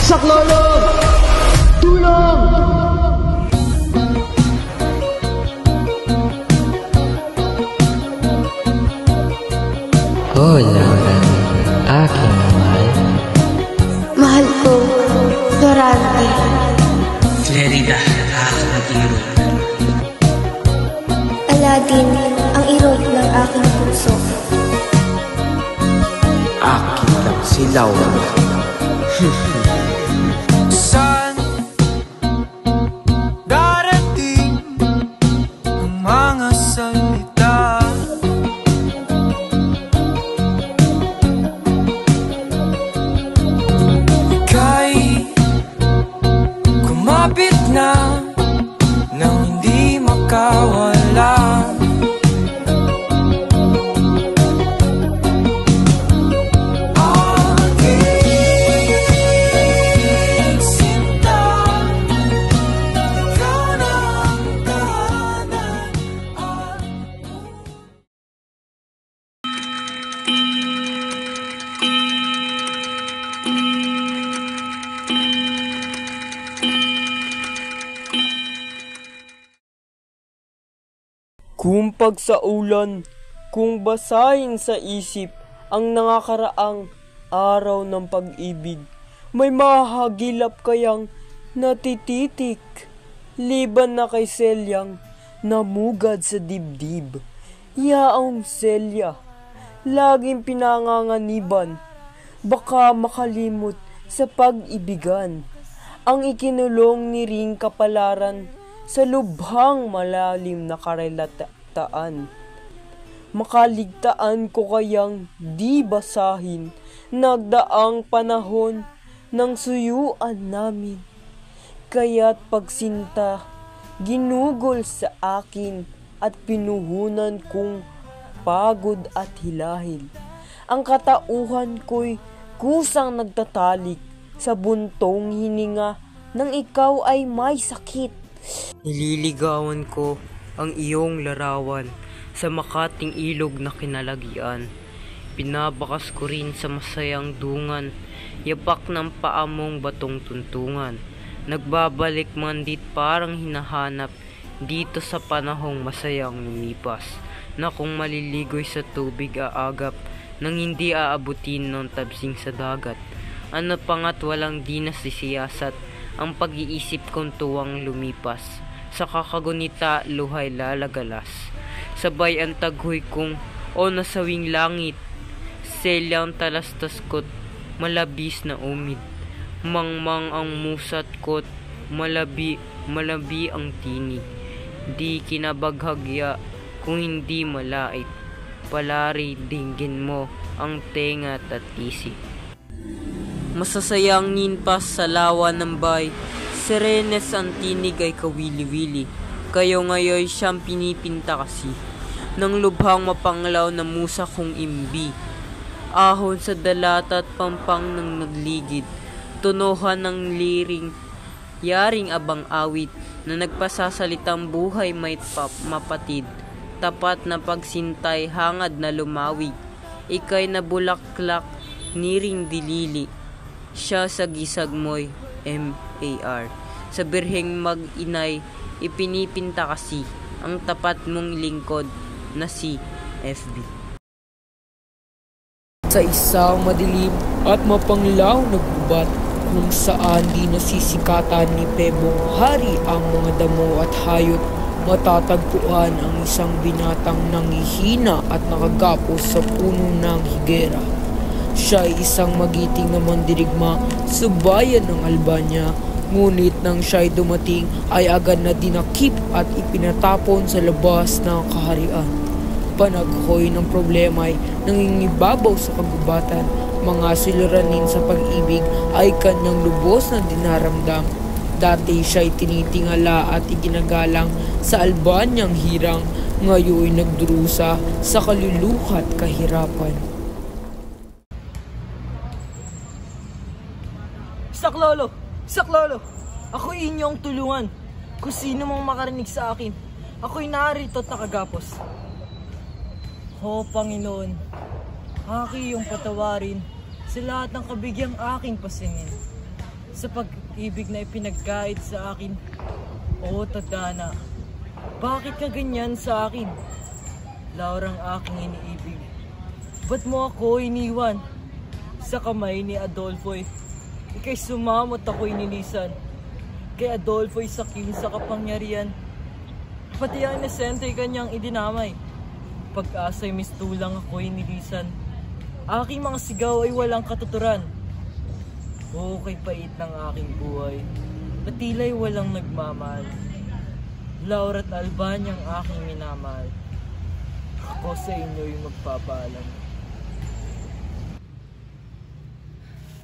Saklolo! Tulong! Oh, Laura, aking mahal. Mahal ko, Dorante. Clarida, aking iro. Aladdin, ang irog ng aking puso. Akin lang si Laura. Saan darating ang mga salita? Ika'y kumapit na nang hindi makawala. Kung pagsaulan, kung basahin sa isip ang nakakaraang araw ng pag-ibig, may mahagilap kayang natititik, liban na kay Selyang namugad sa dibdib. Yaong Selya, laging pinanganganiban, baka makalimot sa pag-ibigan, ang ikinulong ni Ring Kapalaran sa lubhang malalim na karelataan. Makaligtaan ko kayang di basahin nagdaang panahon ng suyuan namin. Kaya't pagsinta, ginugol sa akin at pinuhunan kong pagod at hilahil. Ang katauhan ko'y kusang nagtatalik sa buntong hininga nang ikaw ay may sakit. Nililigawan ko ang iyong larawan sa makating ilog na kinalagian. Pinabakas ko rin sa masayang dungan, yapak ng paa mong batong tuntungan. Nagbabalik man dit parang hinahanap dito sa panahong masayang lumipas, na kung maliligoy sa tubig aagap nang hindi aabutin ng tabsing sa dagat. Ano pangat walang di nasisiyasat ang pag-iisip kong tuwang lumipas, sa kakagunita luhay lalagalas. Sabay ang taghoy kong o nasawing langit, Selyang talastas ko't malabis na umid. Mangmang ang musat ko't malabi ang tinig. Di kinabaghagya kung hindi malait, palari dinggin mo ang tenga at tisig. Masasayang ninpas sa lawa ng bay, Serenes ang tinig ay kawili-wili. Kayo ngayon siyang pinipinta kasi ng lubhang mapanglaw na musa kong imbi. Ahon sa dalata at pampang ng nagligid, tunuhan ng liring, yaring abang awit na nagpasasalitang buhay may mapatid. Tapat na pagsintay hangad na lumawig, ikay nabulaklak niring dilili. Siya sa gisag mo'y MAR. Sa birheng mag-inay, ipinipinta kasi ang tapat mong lingkod na si FB. Sa isang madilim at mapanglaw na gubat kung saan di nasisikatan ni Pebong hari ang mga damo at hayop, matatagpuan ang isang binatang nangihina at nakagapos sa puno ng higera. Siya ay isang magiting na mandirigma sa bayan ng Albania, ngunit nang siya'y dumating ay agad na dinakip at ipinatapon sa labas ng kaharian. Panaghoy ng problema ay nangingibabaw sa kagubatan, mga suliranin sa pag-ibig ay kanyang lubos na dinaramdam. Dati siya'y tinitingala at iginagalang sa Albanyang hirang, ngayon nagdurusa sa kaluluha at kahirapan. Saklolo! Saklolo! Ako'y inyong tulungan. Kung sino mang makarinig sa akin, ako'y narito at nakagapos. O Panginoon, aki iyong patawarin sa lahat ng kabigyang aking pasingin. Sa pag-ibig na ipinagkait sa akin, o Tadhana, bakit ka ganyan sa akin? Laurang aking iniibig, ba't mo ako iniwan? Sa kamay ni Adolfo'y ika'y sumamot ako'y nilisan. Kay Adolfo'y sakim sa kapangyarihan, pati ang inesente'y kanyang idinamay. Pag-asa'y mistulang ako'y nilisan, aking mga sigaw ay walang katuturan. O kay pait ng aking buhay, patila'y walang nagmamahal. Laura at Albanyang aking minamahal, ako sa inyo'y magpapaalam.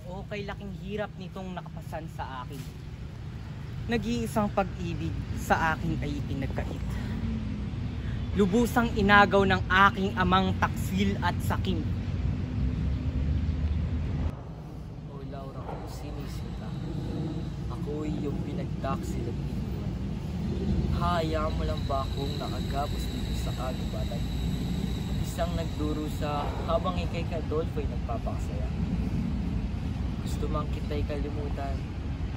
O kay laking hirap nitong nakapasan sa akin, nag-iisang pag-ibig sa akin ay pinagkait. Lubusang inagaw ng aking amang taksil at sakim. O Laura, kung sinisita, ako'y iyong pinagtaksil at iniwan. Hayaan mo lang ba akong nakagapos dito sa kagubatan? Isang nagdurusa habang ikay ka Adolfo'y nagpapakasaya. Gusto mang kita'y kalimutan,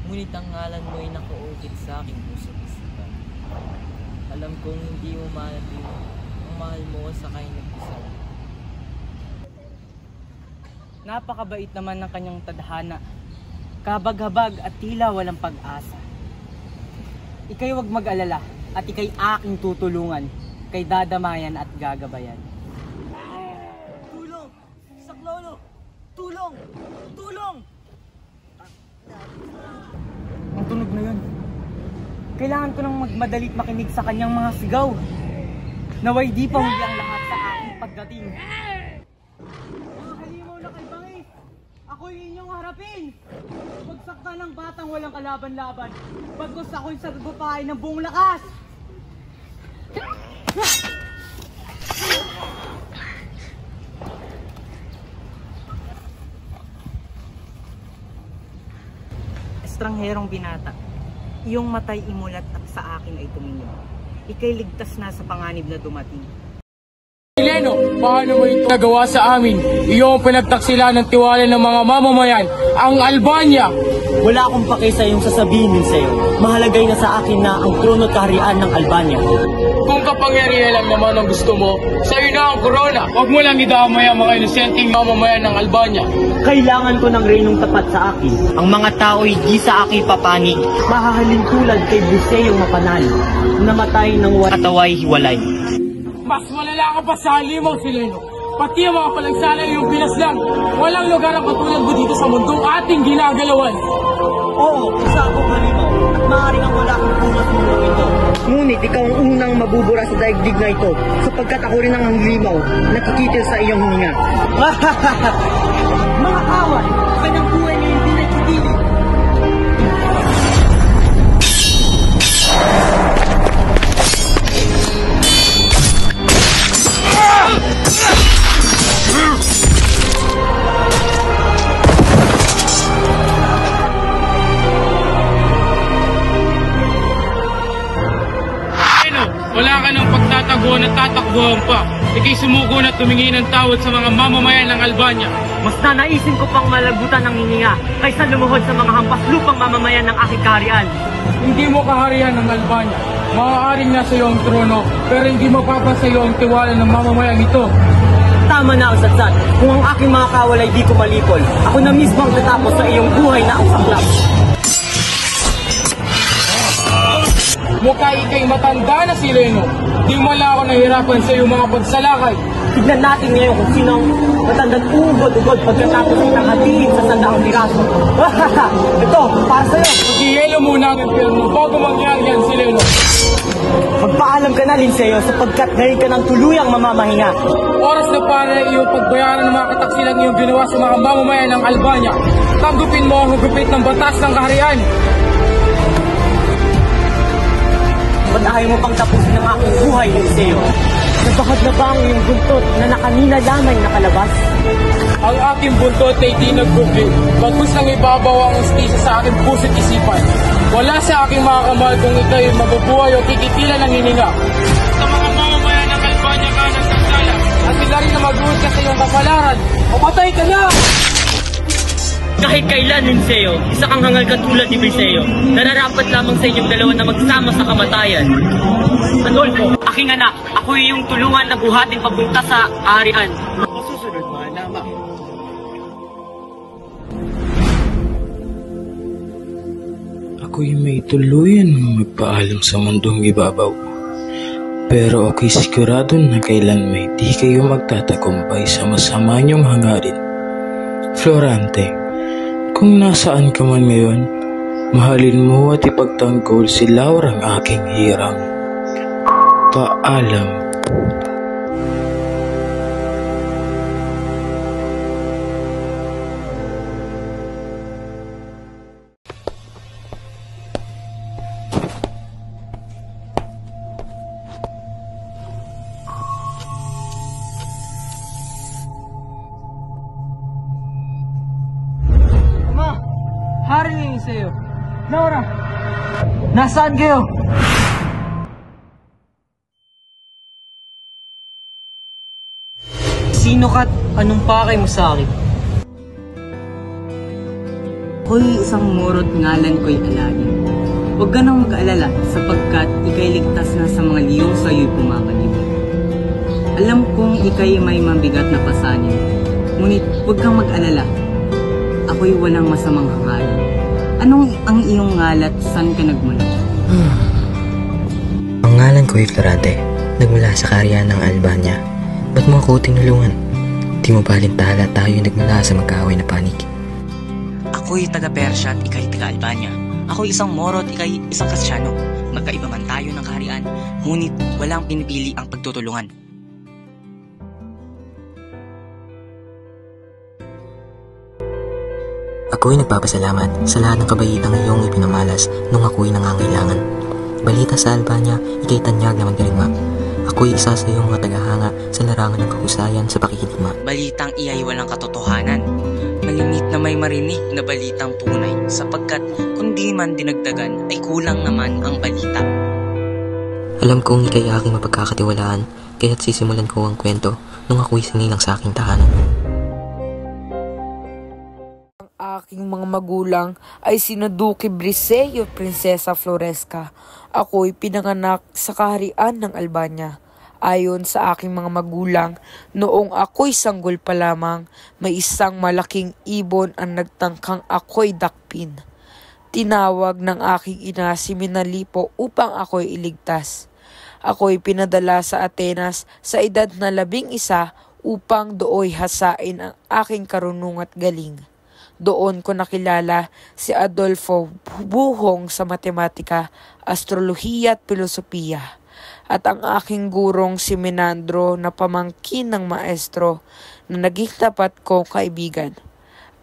ngunit ang ngalan mo'y nakaukit sa aking puso't isipan. Alam kong hindi mo mahalin ang mahal mo sa kay nagpisal. Napakabait naman ng kanyang tadhana, kabag-habag at tila walang pag-asa. Ika'y huwag mag-alala at ika'y aking tutulungan, kay dadamayan at gagabayan. Tulong! Saklolo! Tulong! Tulong! Ang tunog na yun. Kailangan ko nang magmadalit makinig sa kanyang mga sigaw. Naway di pa huli ang lahat sa aking pagdating. Mga halimaw na kay Bangis, ako'y inyong harapin. Pagsakta ng batang walang kalaban-laban, bagos ako'y sagupay ng buong lakas. Estrangherong binata, iyong matay imulat at sa akin ay tumingin. Ika'y ligtas na sa panganib na dumating. Sileno, paano mo ito nagawa sa amin? Iyong pinagtaksilan ng tiwala ng mga mamamayan, ang Albanya! Wala akong pake sa iyong sasabihin sa'yo. Mahalagay na sa akin na ang trono at kaharian ng Albanya. Kung kapangyarihan lang naman ang gusto mo, sa'yo na ang korona. Huwag mo lang idamay ang mga inosenteng mamamayan ng Albanya. Kailangan ko ng reynong tapat sa akin. Ang mga tao'y di sa akin papanig. Mahahalin tulad kay Buseong mapanal, namatay ng wataway hiwalay. Mas malala ka pa sa halimaw, Sileno. Pati ang mga palagsala iyong pinaslang. Walang lugar ang katulad mo dito sa mundong ating ginagalawan. Oo, isa akong halimaw at maaaring ang wala akong puno sa mundong ito. Ngunit ikaw ang unang mabubura sa daigdig na ito, sapagkat ako rin ang halimaw, nakikitil sa iyong hininga. Mga kawan, kanyang buhay na hindi nakikitil. Wala ka ng pagtataguan at tatakbuhan pa. Ika'y sumuko na tumingin ng tawad sa mga mamamayan ng Albanya. Mas nanaisin ko pang malagutan ng hininga kaysa lumuhod sa mga hampas lupang mamamayan ng aking kaharian. Hindi mo kaharian ng Albanya. Maaaring nasa iyo ang trono, pero hindi mapapasa iyo ang tiwala ng mamamayan ito. Tama na ang satsat. Kung ang aking mga kawal ay di ko malipol, ako na mismo ang tatapos sa iyong buhay na ang saklap. Mukha ika'y matanda na, Sileno. Di mo lang ako nahirapan sa iyong mga pagsalakay. Tignan natin ngayon kung sino ang matandang ugod-ugod pagkatapos ay nakatingin sa sandaang piraso. Ito, para sa'yo. Mag-ielo muna ang impyerno bago mangyari yan, Sileno. Magpaalam ka na, Linseo, sapagkat ngayon ka ng tuluyang mamamahinga. Oras na para iyong pagbayaran ng mga kataksilang iyong ginawa sa mga mamamayan ng Albanya. Tanggupin mo ang hugupit ng batas ng kaharian. Ba't ayaw mo pang tapusin ang aking buhay, Linseo? Nabahad na ba ang iyong buntot na nakanina lamang nakalabas? Ang aking buntot ay di nagbubli. Bagkus nang ibabaw ang ustisya sa aking puso't isipan. Wala sa aking mga kamahal kung ika'y mabubuhay o kikitilan ng hininga. Sa mga mamamayan ng Albanya ka ng sandala at sila Mamatay ka na! Kahit kailan, Linseo, isa kang hangal katulad ni Briseo. Nararapat lamang sa inyong dalawa na magsama sa kamatayan. Adolfo, aking anak, ako yung tulungan na buhatin papunta sa kaharian. Masusunod, mga nama. Ako'y may tuluyan magpaalam sa mundong ibabaw. Pero ako'y sigurado na kailan may di kayo magtatagumpay sa masama niyong hangarin. Florante, kung nasaan ka man ngayon, mahalin mo at ipagtanggol si Laurang aking hirang. Paalam. Hari ni Linseo. Laura, nasaan kayo? Sino ka't anong pakay mo sa akin? Ako'y isang murot ngalan ko'y alagin. Huwag ka nang mag-alala sapagkat ika'y ligtas na sa mga liyong sa'yo'y pumapaligid. Alam kong ika'y may mabigat na pasanin, ngunit huwag kang mag-alala. Ako'y walang masamang hangarin. Anong ang iyong ngalat? Saan ka nagmula? Ang ngalan ko ay Florante. Nagmula sa kaharian ng Albania. Ba't mo ako tinulungan? Di mo balintala tayo nagmula sa magkaaway na panig. Ako'y taga-Persya at ika'y taga-Albania. Ako'y isang Moro at ika'y isang Kristyano. Magkaiba man tayo ng kaharian, ngunit walang pinipili ang pagtutulungan. Ako'y nagpapasalamat sa lahat ng kabaitang iyong ipinamalas nung ako'y nangangailangan. Balita sa Albania, ika'y tanyag na magdirigma. Ako'y isa sa iyong mga tagahanga sa larangan ng kahusayan sa pakikiligma. Balitang iya'y walang katotohanan. Malimit na may marinig na balitang tunay, sapagkat kung di man dinagdagan ay kulang naman ang balita. Alam kong ika'y aking mapagkakatiwalaan, kaya't sisimulan ko ang kwento nung ako'y sinilang sa aking tahanan. Aking mga magulang ay sina Duque Briseo at Prinsesa Floresca. Ako'y pinanganak sa kaharian ng Albania. Ayon sa aking mga magulang, noong ako'y sanggol pa lamang, may isang malaking ibon ang nagtangkang ako'y dakpin. Tinawag ng aking ina si Minalipo upang ako'y iligtas. Ako'y pinadala sa Atenas sa edad na 11 upang dooy hasain ang aking karunungan at galing. Doon ko nakilala si Adolfo buhong sa matematika, astrolohiya at filosofiya. At ang aking gurong si Menandro na pamangkin ng maestro na naging tapat kong kaibigan.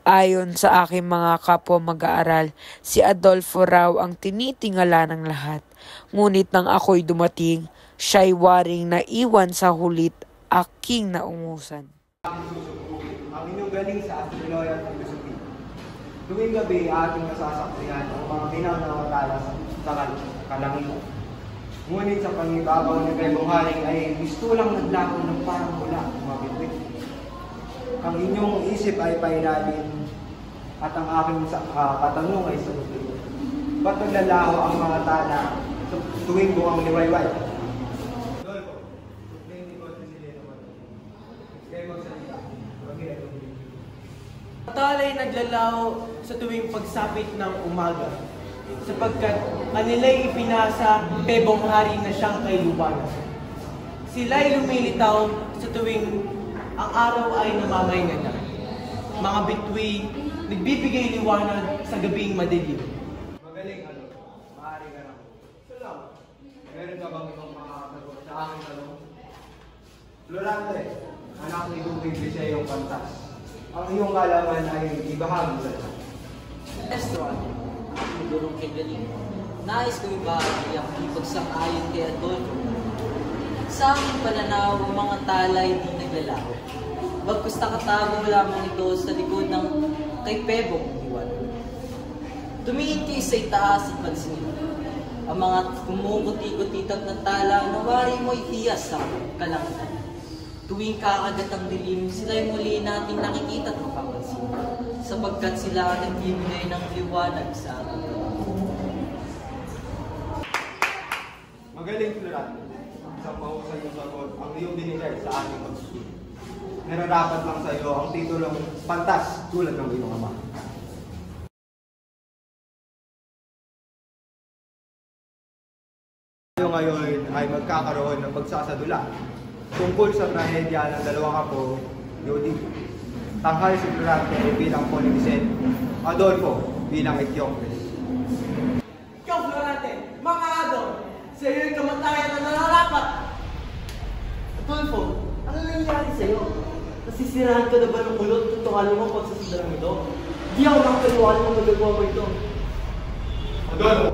Ayon sa aking mga kapwa mag-aaral, si Adolfo raw ang tinitingala ng lahat. Ngunit nang ako'y dumating, siya'y waring naiwan sa hulit aking naungusan. Ang inyong galing sa astrolohiya at filosofiya. Tuwing gabi, ating nasasaksihan ang mga pinangangawalas sa kalangitan. Ngunit sa pangibabaw ni Bebong Haring ay mistulang naglako ng parang mula, mga bitbit. Ang inyong isip ay pailalim at ang aking katanong ay sagutin. Ba't naglalaho ang mga tala tuwing buwang liwayway? Dolfo, tuwing ikaw na sila naman. Kaya magsalita. Talay naglalaho sa tuwing pagsapit ng umaga, sapagkat kanila'y ipinasa Bebong Hari na siyang kailubanan. Sila'y lumilitaw sa tuwing ang araw ay namamahinga na. Mga bituin, nagbibigay liwanag sa gabing madilim. Magaling, maaari ka lang. Salamat. Meron ka bang ibang makakasagot sa aking tanong? Florante, anak ni Duque Briseo Pantas. Ang iyong kalaman ay ibahagi sa lahat. Estro, aking gurong kagaling. Nais ko ibahagi ang ipagsang-ayon kay Adolfo. Sa aming pananaw, ang mga talay di naglalaho. Bagkus nakatago lamang ito sa likod ng kay Pebong Iwan. Tumingin kayo sa itaas at pansinin. Ang mga kumukuti-kutitat na tala na wari mo'y hiyas sa kalangitan. Tuwing kakagat ang dilim, sila'y muli nating nakikita at mapapansin, sapagkat sila ang nagbibigay ng liwanag sa ating katawan. Magaling, Florante. Isang mahusay yung sagot ang iyong binigay sa ating pagsusunod. Nararapat lang sa iyo ang titulong pantas tulad ng iyong ama. Tayo ngayon ay magkakaroon ng pagsasadula tungkol sa trahedya ng dalawang apo, Yodi. Tanghal si Florante bilang Polibicen, Adolfo bilang Eteocles. Ikaw, Florante, mga Adol, sa iyo'y kamatayan na nararapat. Adolfo, ano nangyayari sa iyo? Nasisirahan ka na ba ng ulot kung tungalan mo pagsasundaran ito? Di ako nakapaniwala ng magagawa mo ito. Adolfo,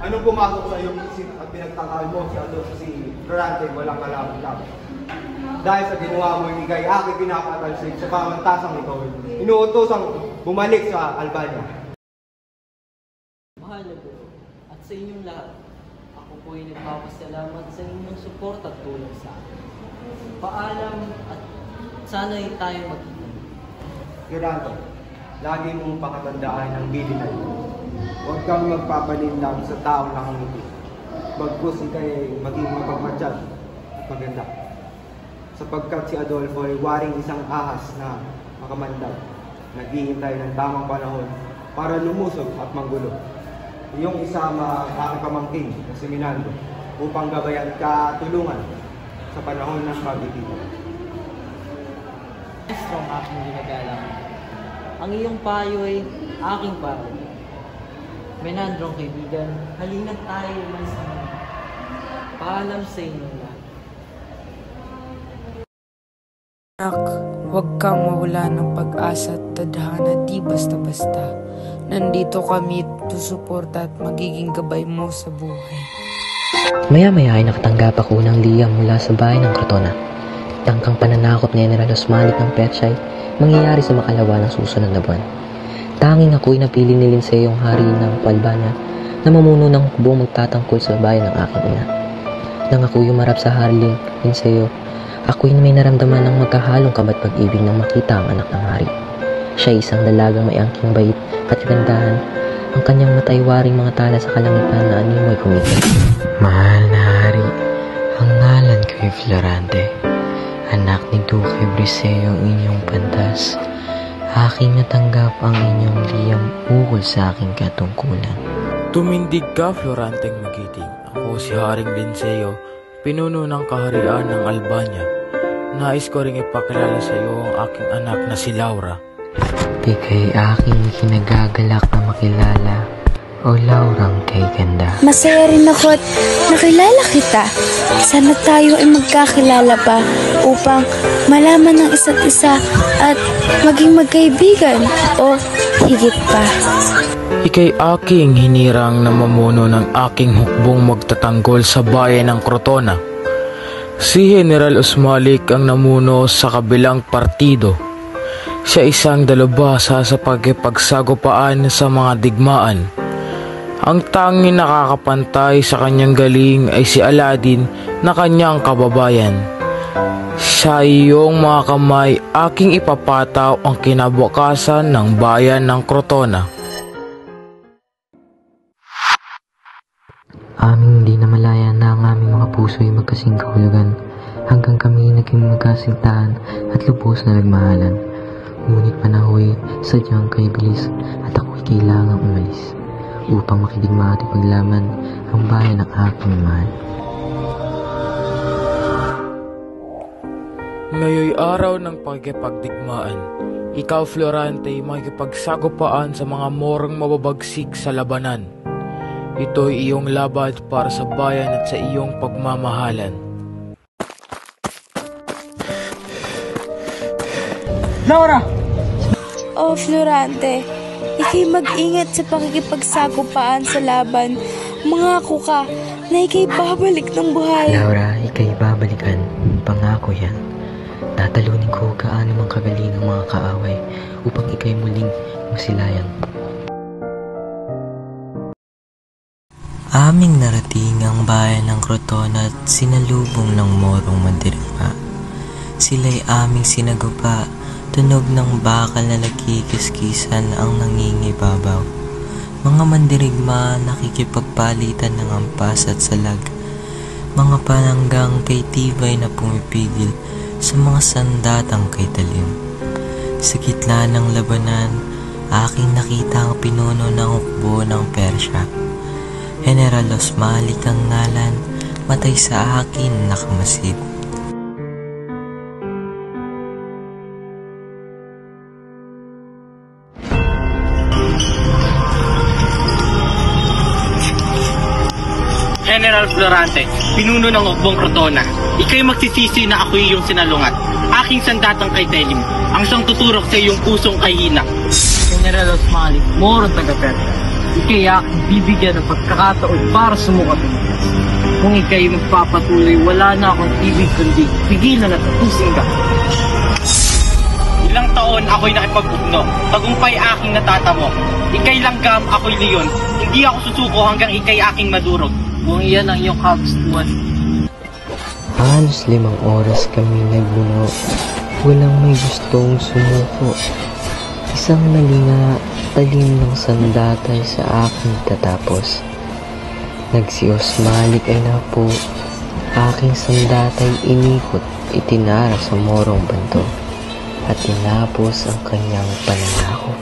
anong pumasok sa iyong isip at pinagtakal mo si Adolfo si Florante walang kalaban-laban? Dahil sa ginawa mo yung ikay aking pinapatalsik sa pamantasang ikaw, inuutosang bumalik sa Albania. Mahal na po, at sa inyong lahat, ako po ay nagpapasalamat sa inyong support at tulong sa akin. Paalam at sana'y tayo magkita. Florante, lagi mong pakatandaan ang bilin na ito. Huwag kang magpapalinlang sa taong nakangiti. Bagkus ikay maging mapagmatsyag at maganda. Sapagkat si Adolfo ay waring isang ahas na makamandag, naghihintay ng tamang panahon para lumusog at manggulo. Iyong isama ang aking pamangkin na si Minando upang gabayan ka tulungan sa panahon ng pagkikita. Strong aking ginagalang. Ang iyong payo ay aking payo. Menandrong kaibigan, halina tayo umalis na. Paalam sa inyong lahat. Anak, huwag kang mawala ng pag-asa at tadhana, di basta-basta. Nandito kami to suporta at magiging gabay mo sa buhay. Maya-maya ay nakatanggap ako ng liyam mula sa bahay ng Crotona. Tangkang pananakop ni General Osmalik ng Petsay mangyayari sa makalawa ng susunod na buwan. Tanging ako'y napili ni Linceo ang hari ng Albania na mamuno ng hukbong magtatangkol sa bayan ng aking ina. Nang ako'y umarap sa hari Linceo, ako'y may naramdaman ng magkahalong kabat pag-ibig nang makita ang anak ng hari. Siya isang dalagang may angking bait at kagandahan. Ang kanyang matay waring mga tala sa kalangitan na animoy kumikit. Mahal na hari, ang ngalan ko'y Florante. Anak ni Duque Briseo ang inyong pantas. Aking natanggap ang inyong liyam ukol sa aking katungkulan. Tumindig ka, Floranteng magiting. Ako si Haring Linceo, pinuno ng kaharian ng Albania. Nais ko ring ipakilala sa iyo ang aking anak na si Laura. Ika'y aking kinagagalak na makilala, o Laurang kay ganda. Masaya rin ako at nakilala kita. Sana tayo ay magkakilala pa upang malaman ng isa't isa at maging magkaibigan o higit pa. Ika'y aking hinirang na mamuno ng aking hukbong magtatanggol sa bayan ng Crotona. Si General Osmalik ang namuno sa kabilang partido. Siya isang dalubhasa sa pagkipagsagupaan sa mga digmaan. Ang tanging nakakapantay sa kanyang galing ay si Aladin na kanyang kababayan. Sa iyong mga kamay, aking ipapataw ang kinabukasan ng bayan ng Crotona. Aming hindi na malaya na ang aming mga puso ay magkasing kahulugan hanggang kami naging magkasintahan at lubos na nagmahalan. Ngunit panahoy sadyang kay bilis at ako'y kailangang umalis upang makidigma at ipaglaban ang bayan ng aking mahal. Ngayoy araw ng pagkipagdigmaan, ikaw Florante ay makikipagsagupaan sa mga morong mababagsik sa labanan. Ito'y iyong labad para sa bayan at sa iyong pagmamahalan. Laura! Oh, Florante, ika'y mag-ingat sa pakikipagsagupaan sa laban. Mangako ka na ika'y babalik ng buhay. Laura, ika'y babalikan. Pangako yan. Tatalunin ko gaano mang kagaling ang mga kaaway upang ika'y muling masilayan. Aming narating ang bayan ng Crotona at sinalubong ng morong mandirigma. Sila'y aming sinagupa, tunog ng bakal na nagkikiskisan ang nangingibabaw. Mga mandirigma nakikipagpalitan ng ampas at salag. Mga pananggang kay tibay na pumipigil sa mga sandatang kay talim. Sa gitna ng labanan, aking nakita ang pinuno ng hukbo ng Persya. General Osmalik ang ngalan, matay sa akin nakamasid. General Florante, pinuno ng Hukbong Crotona. Ika'y magsisisi na ako'y iyong sinalungat. Aking sandatang kay Telim, ang siyang tuturok sa iyong pusong kahina. General Osmalik, Moro taga-Persia. Ika'y aking bibigyan ng pagkakataon para sumukat. Kung ika'y magpapatuloy, wala na akong ibig kundi pigilan at utusin ka. Ilang taon ako'y nakipag-ugno, tagumpay aking natatamo. Ika'y langgam, ako'y leon. Hindi ako susuko hanggang ika'y aking madurog. Kung iyan ang iyong kagustuhan. Halos 5 oras kami nagbuno. Walang may gustong sumuko. Isang nalinga, talim ng sandatay sa aking tatapos. Si Osmalik ay napo. Aking sandatay inikot, itinara sa morong banto at tinapos ang kanyang pananakot.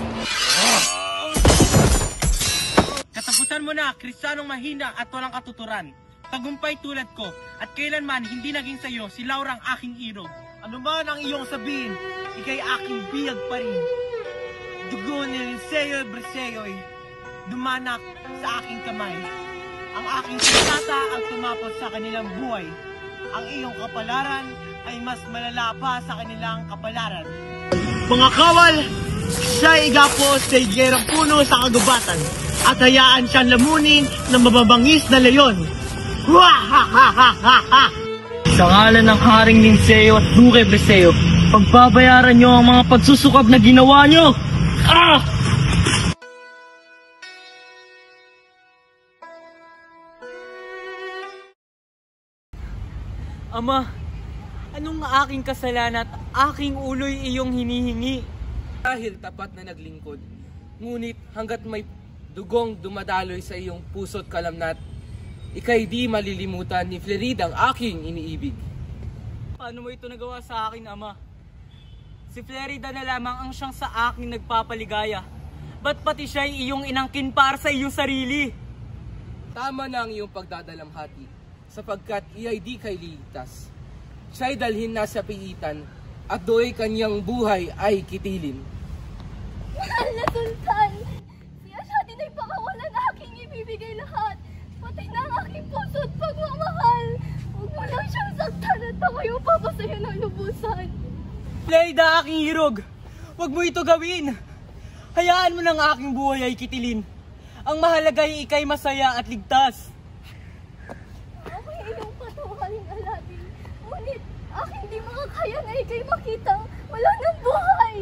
Katapusan mo na, Kristiyanong mahina at walang katuturan. Tagumpay tulad ko, at kailanman hindi naging sayo si Laurang aking irog. Ano man ang iyong sabihin, ika'y aking biyag pa rin. Dugo ni Liceo Briseo'y dumanak sa aking kamay. Ang aking sandata ang tumapos sa kanilang buhay. Ang iyong kapalaran ay mas malala pa sa kanilang kapalaran. Mga kawal, siya'y igapos sa higyerang puno sa kagubatan at hayaan siyang lamunin ng mababangis na leyon. Sa ngalan ng Haring Linceo at Duque Briseo, pagbabayaran niyo ang mga pagsusukab na ginawa niyo! Ama, anong aking kasalanan at aking ulo'y iyong hinihingi? Dahil tapat na naglingkod, ngunit hanggat may dugong dumadaloy sa iyong puso't kalamnat, ika'y di malilimutan ni Flerida ang aking iniibig. Paano mo ito nagawa sa akin, Ama? Si Flerida na lamang ang siyang sa akin nagpapaligaya. Ba't pati siya'y iyong inangkin para sa iyong sarili? Tama na ang iyong pagdadalamhati, sapagkat iya'y di kay liligtas. Siya'y dalhin na sa piitan, at do'y kanyang buhay ay kitilin. Mahal na Sultan! Siya siya din ay pakawalan na aking ibibigay lahat. Pati na ang aking puso at pagmamahal. Huwag mo lang siyang saktan at ako'y upapasayo ng lubusan. Flerida, aking hirog! Huwag mo ito gawin! Hayaan mo ng aking buhay ay kitilin. Ang mahalaga ay ika'y masaya at ligtas. Ako'y iyong patuhalin, Aladdin. Ngunit aking di makakaya na ika'y makitang wala ng buhay.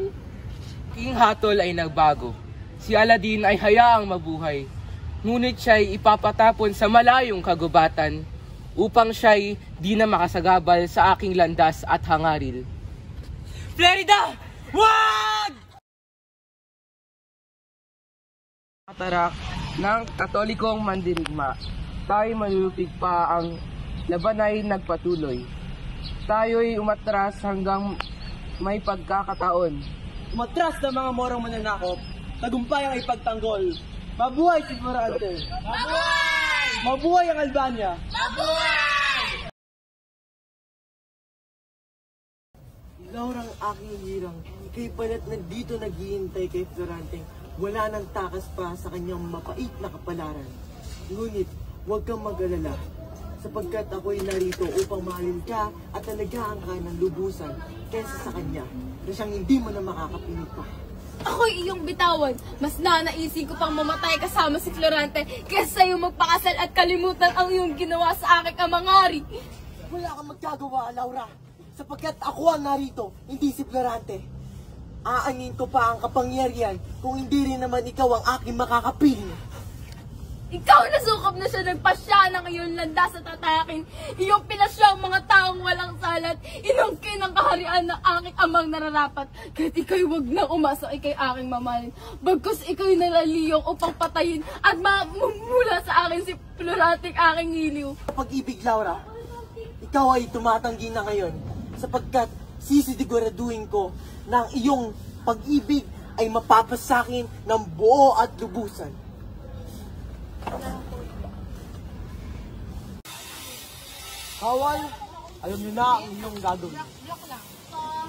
King Hatol ay nagbago. Si Aladdin ay hayaang mabuhay. Ngunit siya'y ipapatapon sa malayong kagubatan upang siya'y di na makasagabal sa aking landas at hangaril. Flerida! Wag! Katarak ng Katolikong mandirigma, tayo'y malulupig pa ang labanay nagpatuloy. Tayo'y umatras hanggang may pagkakataon. Umatras na mga morong mananakop, tagumpay ang ipagtanggol. Mabuhay si Florante! Mabuhay! Mabuhay ang Albania! Mabuhay! Laurang aking hirang, ikay pala't nandito naghihintay kay Florante. Wala nang takas pa sa kanyang mapait na kapalaran. Ngunit huwag kang mag-alala, sapagkat ako'y narito upang mahalin ka at alagaan ka ng lubusan kaysa sa kanya na siyang hindi mo na makakapinig pa. Ako'y iyong bitawan. Mas nanaisin ko pang mamatay kasama si Florante kaysa sa'yo magpakasal at kalimutan ang iyong ginawa sa aking amang hari. Wala kang magagawa, Laura, sapagkat ako ang narito, hindi si Florante. Aangin ko pa ang kapangyarihan kung hindi rin naman ikaw ang aking makakapiling. Ikaw na sukap na siya nagpasya ng iyong landas at atakin. Iyong pinasya ang mga taong walang salat. Inungkin ang kaharian ng aking amang nararapat. Kahit ikaw'y wag na umasa, ikaw'y aking mamahalin. Bagkus ikaw'y nalaliyong upang patayin at mamumula sa akin si Floranting aking iliw. Pag-ibig, Laura, ikaw ay tumatanggi na ngayon sapagkat sisiguraduhin ko na ang iyong pag-ibig ay mapapasakin ng buo at lubusan. Kawal, alam niyo na ang inyong gagawin.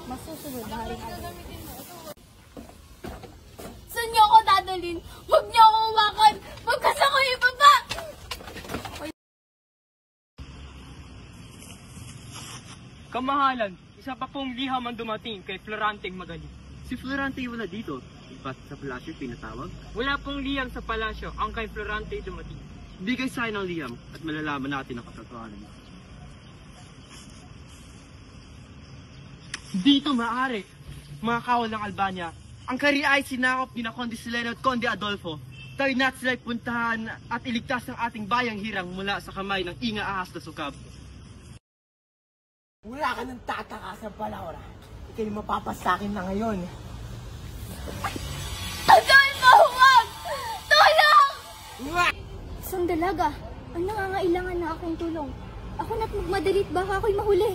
Masusunod na rin agad. Saan niyo ako dadalhin? Huwag niyo ako uwakan! Pagkas ako ibaba! Kamahalan, isa pa pong liham ang dumating kay Floranting magaling. Si Florante wala dito. Ba't sa palasyo pinatawag? Wala pong liham sa palasyo ang kay Florante dumating. Bigay sa akin ang liham at malalaman natin ang katotohanan. Dito maaari, mga kawal ng Albania, ang kariay sinakop ni na Conde Sileno at Conde Adolfo. Tayo na't sila'y puntahan at iligtas ang ating bayang hirang mula sa kamay ng inga-ahas na sukab. Wala ka ng tatakasan pa, Laura. Ika'y mapapasakin na ngayon. Adolfo, huwag! Tulong! Isang dalaga, ang nangangailangan na aking tulong. Ako na't magmadalit, baka ako'y mahuli.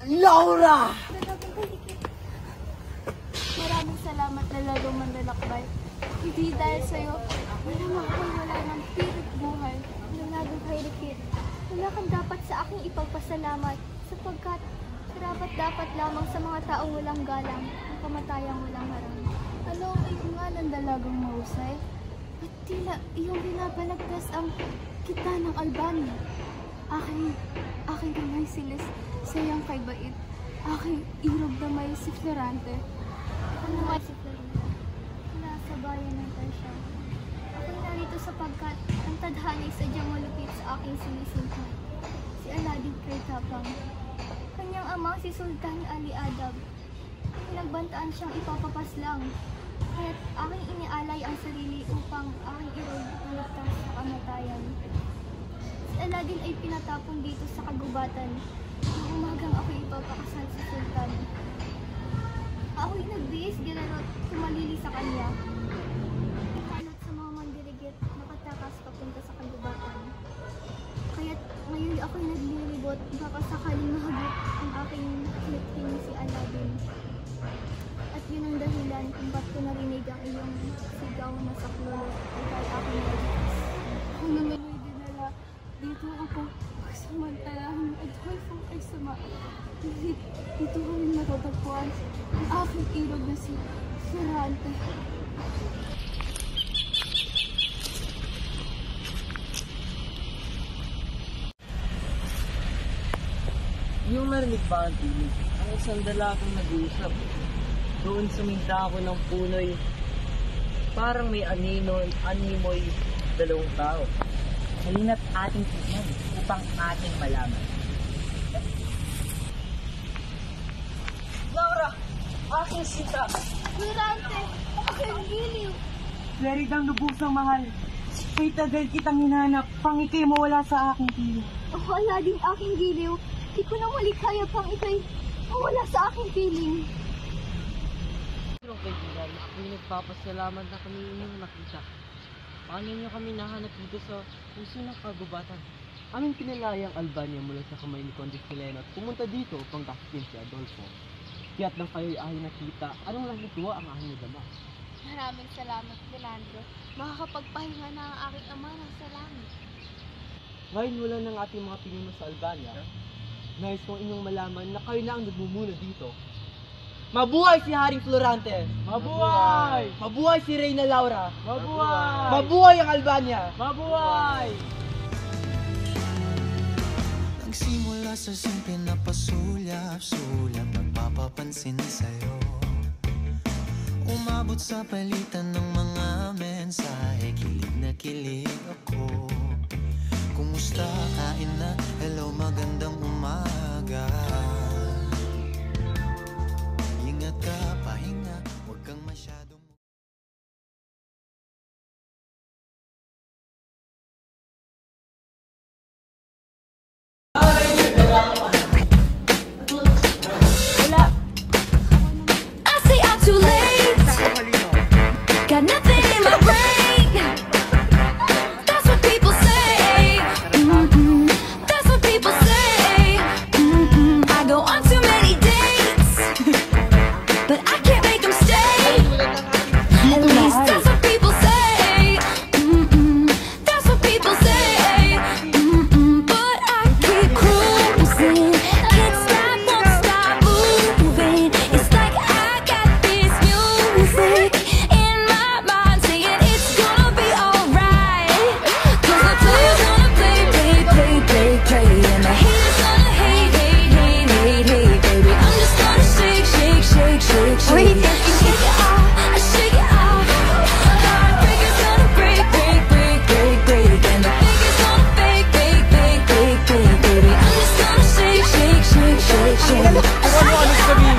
Laura! Maraming salamat na lalo manlalakbay. Hindi dahil sa'yo, malamang ako'y wala ng pilit buhay. Nanagong kay Rikit. Wala kang dapat sa aking ipagpasalamat sapagkat dapat lamang sa mga taong walang galang ang kamatayang walang harang. Ano ang nga ng dalagang mahusay? At tila iyong binabalagtas ang kita ng Albania. Aking gamay si Liz, sayang kay Bait. Aking irog gamay si Florante. Ako naman si Florante. Nasa bayan ng Tarsya. Ako'y narito sapagkat ang tadhana'y sadyang malupit sa aking sinisinta. Si Aladin kay Tapang. Kanyang ama si Sultan Ali Adab. Pinagbantaan siyang ipapapaslang. Kaya't aking inialay ang sarili upang aking irog maligtas sa kamatayan. Si Aladin ay pinatapon dito sa kagubatan. Nang umagang ako'y ipapakasal sa Sultan. Ako'y nagbihis ginarot tumalili sa kanya. Kalat sa mga mandirigit nakatakas papunta sa kagubatan. Kaya't ngayon ako'y naglilibot baka sakaling mahagot ang aking mithin si Aladin. At yun ang dahilan kung ba't ko narinig ang iyong sigaw na saklolo at aking nalikas. Ako naman ay dinala dito ako pagsamantalahan at Adolfo ay sama. Dito ko rin natatagpuan ang aking irog na si Florante. Yung narinig ba ang tinig? Ang isang dalagang nag-uusap. Doon suminta ako ng punoy. Parang may animoy dalawang tao. Halina't ating tignan upang ating malaman. Laura! Aking sita! Florante! Aking giliw! Leridang lubusang mahal. Kay tagal kitang hinanap, pang ikay mawala sa aking piling. Wala din aking giliw. Di ko na malikaya pang ikay mawala sa aking piling. Pero kaibigan, ako'y nagpapasalamat na kami inyong nakita. Paano niyo kami nahanap dito sa puso ng kagubatan? Aming pinalayang Albania mula sa kamay ni Conde Sileno at pumunta dito upang takitin si Adolfo. Kaya't nang kayo'y ahay nakita, anong nakituwa ang aking nadama? Maraming salamat, Leandro. Makakapagpahinga na ang aking ama ng salamat. Ngayon wala ng ating mga pinuno sa Albania. Nais kong inyong malaman na kayo na ang nagmumuno dito. Mabuhay si Haring Florante! Mabuhay! Mabuhay si Reyna Laura! Mabuhay! Mabuhay ang Albania! Mabuhay! Nagsimula sa simple na pasulyap-sulyap, nagpapapansin sa'yo. Umabot sa palitan ng mga mensahe, kilig na kilig ako. Kumusta? Kain na? Hello, magandang umaga. Kung ano-ano sabihin